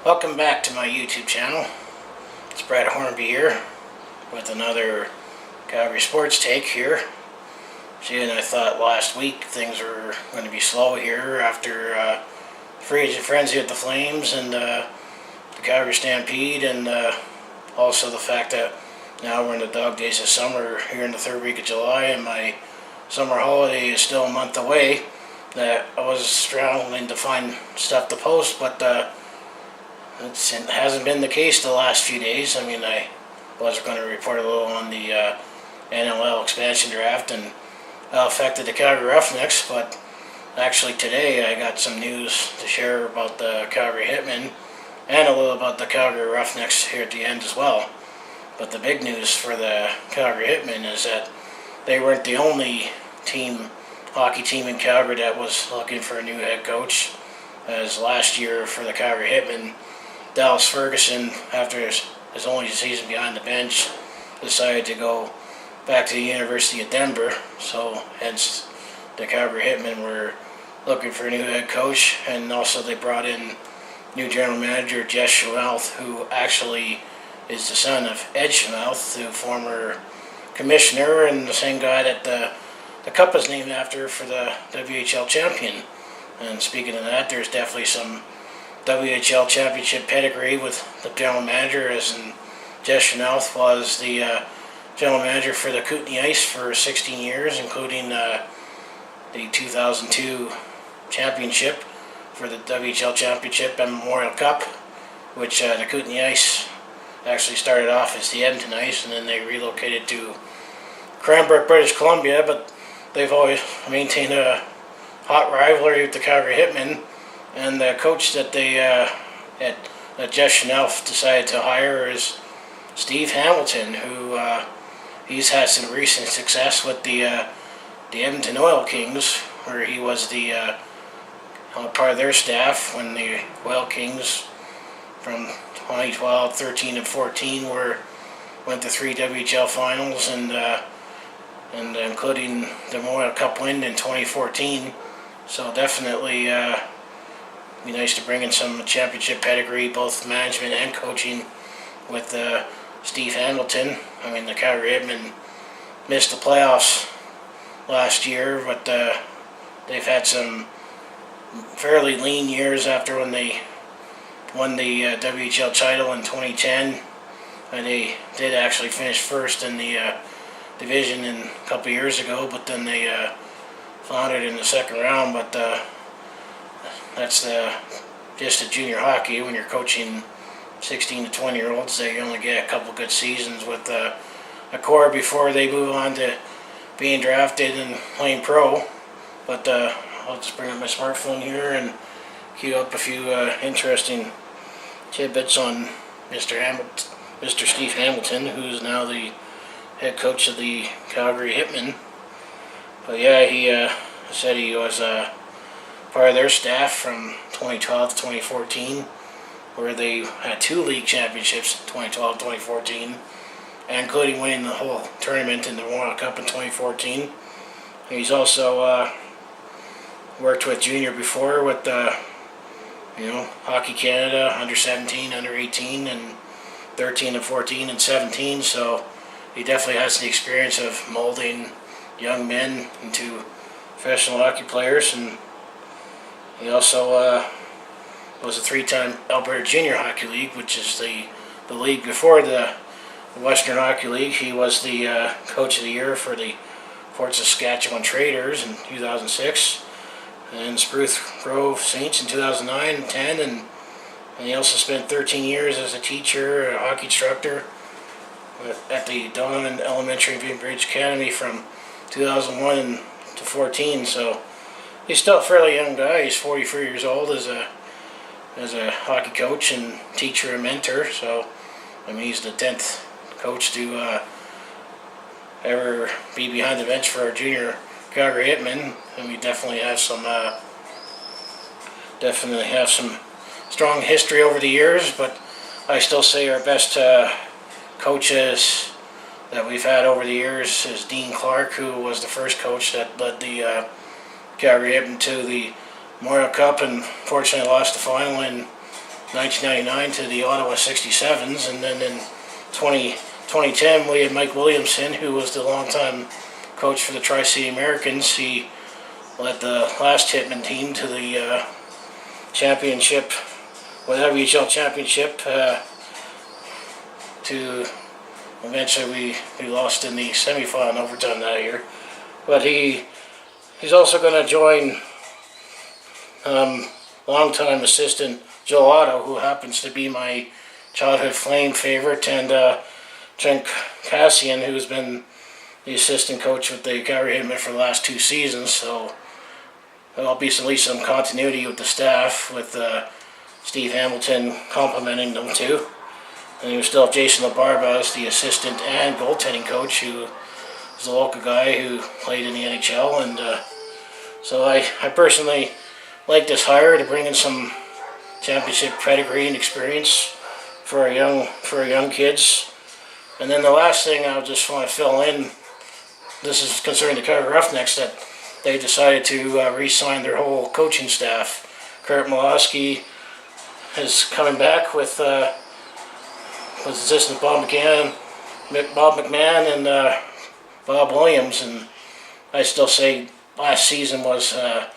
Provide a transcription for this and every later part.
Welcome back to my YouTube channel. It's Brad Hornby here with another Calgary sports take here. See, and I thought last week things were going to be slow here after free agent frenzy at the Flames and the Calgary Stampede, and also the fact that now we're in the dog days of summer here in the third week of July, and my summer holiday is still a month away. That I was struggling to find stuff to post, but it hasn't been the case the last few days. I mean, I was going to report a little on the NLL expansion draft and how it affected the Calgary Roughnecks, but actually today I got some news to share about the Calgary Hitmen and a little about the Calgary Roughnecks here at the end as well. But the big news for the Calgary Hitmen is that they weren't the only hockey team in Calgary that was looking for a new head coach. As last year for the Calgary Hitmen, Dallas Ferguson, after his only season behind the bench, decided to go back to the University of Denver. So hence the Calgary Hitmen were looking for a new head coach, and also they brought in new general manager Jess Schmelth, who actually is the son of Ed Schmelth, the former commissioner and the same guy that the cup is named after for the WHL champion. And speaking of that, there's definitely some WHL championship pedigree with the general manager, as in Jess Schmelth was the general manager for the Kootenay Ice for 16 years, including the 2002 championship for the WHL championship and Memorial Cup, which the Kootenay Ice actually started off as the Edmonton Ice, and then they relocated to Cranbrook, British Columbia, but they've always maintained a hot rivalry with the Calgary Hitmen. And the coach that that Jess Schmelth decided to hire is Steve Hamilton, who he's had some recent success with the Edmonton Oil Kings, where he was the part of their staff when the Oil Kings from 2012, 13, and 14 went to 3 WHL finals, and including the Memorial Cup win in 2014. So definitely be nice to bring in some championship pedigree, both management and coaching, with Steve Hamilton. I mean, the Calgary Hitmen missed the playoffs last year, but they've had some fairly lean years after when they won the WHL title in 2010, and they did actually finish first in the division a couple years ago, but then they floundered in the second round. But that's just the junior hockey. When you're coaching 16 to 20 year olds, they only get a couple good seasons with a core before they move on to being drafted and playing pro. But I'll just bring up my smartphone here and queue up a few interesting tidbits on Mr. Steve Hamilton, who's now the head coach of the Calgary Hitmen. But yeah, he said he was part of their staff from 2012 to 2014, where they had 2 league championships in 2012-2014, including winning the whole tournament in the Memorial Cup in 2014. He's also worked with junior before with Hockey Canada, under 17, under 18, and 13 and 14 and 17. So he definitely has the experience of molding young men into professional hockey players, and he also was a 3-time Alberta Junior Hockey League, which is the league before the Western Hockey League. He was the coach of the year for the Fort Saskatchewan Traders in 2006, and Spruce Grove Saints in 2009 and 10, and he also spent 13 years as a teacher, a hockey instructor at the Donovan Elementary and Bainbridge Academy from 2001 to 14. So he's still a fairly young guy. He's 44 years old as a hockey coach and teacher and mentor. So I mean, he's the 10th coach to ever be behind the bench for our junior Calgary Hitmen, and we definitely have some strong history over the years. But I still say our best coaches that we've had over the years is Dean Clark, who was the first coach that led the Calgary Hitmen to the Memorial Cup, and fortunately lost the final in 1999 to the Ottawa 67s, and then in 2010 we had Mike Williamson, who was the longtime coach for the Tri-City Americans. He led the last Hitmen team to the championship, WHL championship, to eventually we lost in the semifinal in overtime that year. But he's also going to join longtime assistant Joe Otto, who happens to be my childhood Flame favorite, and Trent Cassian, who's been the assistant coach with the Calgary Hitmen for the last 2 seasons. So there'll be at least some continuity with the staff, with Steve Hamilton complimenting them too. And you still have Jason LaBarba as the assistant and goaltending coach, who is a local guy who played in the NHL. And so I personally like this hire to bring in some championship pedigree and experience for our young kids. And then the last thing I just want to fill in, this is concerning the Calgary Roughnecks, that they decided to re-sign their whole coaching staff. Kurt Malosky is coming back with assistant Bob McMahon and Bob Williams, and I still say last season was a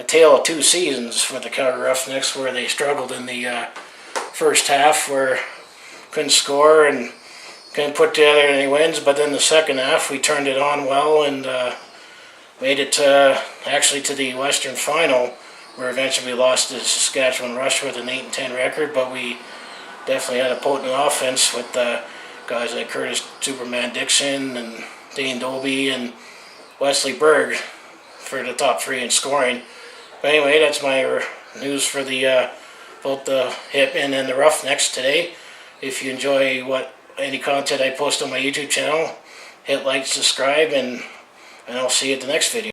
tale of 2 seasons for the Calgary Roughnecks, where they struggled in the first half, where couldn't score and couldn't put together any wins, but then the second half we turned it on well and made it actually to the Western Final, where eventually we lost to Saskatchewan Rush with an 8-10 record, but we definitely had a potent offense with guys like Curtis Superman Dixon and Dane Dolby and Wesley Berg for the top 3 in scoring. But anyway, that's my news for the both the Hitmen and the Roughnecks today. If you enjoy any content I post on my YouTube channel, hit like, subscribe, and I'll see you at the next video.